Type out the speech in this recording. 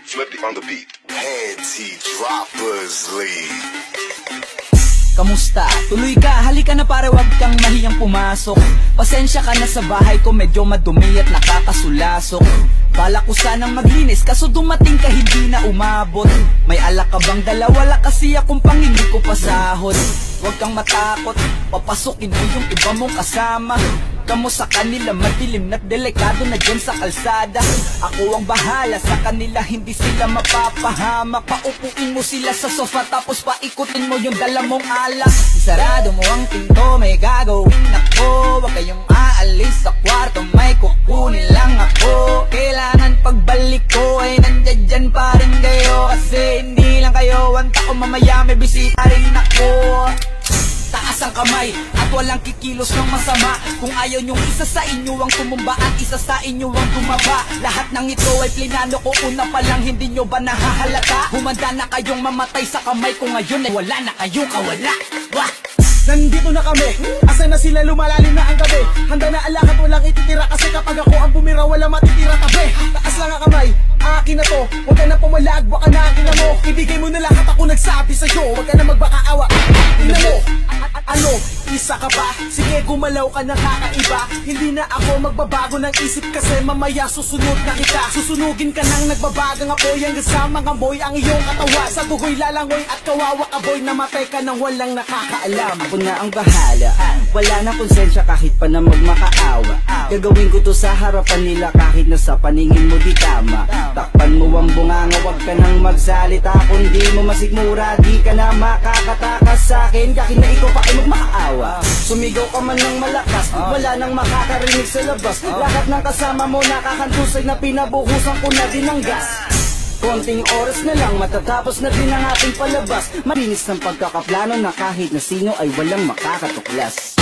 Flippy on the beat. Panty droppers lead. Kamusta? Tuloy ka, halika na pare, wag kang mahiyang pumasok. Pasensya ka na sa bahay ko, medyo madumi at nakakasulasok. Bala ko sanang maglinis, kaso dumating ka hindi na umabot. May alak ka bang dala? Wala kasi akong pangingi ko pasahod. Huwag kang matakot, papasukin mo yung iba mong kasama. Kamo sa kanila, madilim na't delikado na dyan sa kalsada. Ako ang bahala sa kanila, hindi sila mapapahamak. Paupuin mo sila sa sofa, tapos paikutin mo yung dala mong alak. Isarado mo ang pinto, may gagawin ako. Huwag kayong aalis sa kwarto, may kukunin lang ako. Kailangan pagbalik ko ay nandyan dyan pa rin kayo. Kasi hindi lang kayo ang tao, mamaya may bisita rin ako. Taas ang kamay at walang kikilos ng masama. Kung ayaw nyong isa sa inyo ang tumumba at isa sa inyo ang tumaba. Lahat ng ito ay plinano ko una pa lang, hindi nyo ba nahahalata? Humanda na kayong mamatay sa kamay ko ngayon ay wala na kayong kawala. Wah! Nandito na kami, asa na sila, lumalalim na ang gabi. Handa na alak at walang ititira, kasi kapag ako ang bumira wala matitira tabi. Taas lang ang kamay, akin na to, huwag ka na pumalag, baka na akin na mo. Ibigay mo na lahat, ako nagsabi sa'yo, huwag ka na magbakaawa. Ina mo, ano, isa ka ba? Sige gumalaw ka na kakaiba. Hindi na ako magbabago ng isip, kasi mamaya susunod na kita. Susunugin ka nang nagbabagang apoy, hanggang sa mga boy ang iyong katawan. Sa dugoy lalangoy at kawawa ka boy, namatay ka nang walang nakakaalam. Ako na ang bahala, wala na konsensya kahit pa na magmakaawa. Gagawin ko to sa harapan nila kahit na sa paningin mo di tama. Takpan mo ang bunganga, wag ka nang magsalita. Kung di mo masigmura, di ka na makakatakas sa akin. Kahit na ikaw pa ay magmakaawa. Sumigaw ka man ng malakas, wala nang makakarinig sa labas. Lahat ng kasama mo nakakantusay na pinabuhusan ko na din ng gas. Konting oras na lang, matatapos na din ang ating palabas. Malinis ng pagkakaplano na kahit na sino ay walang makakatuklas.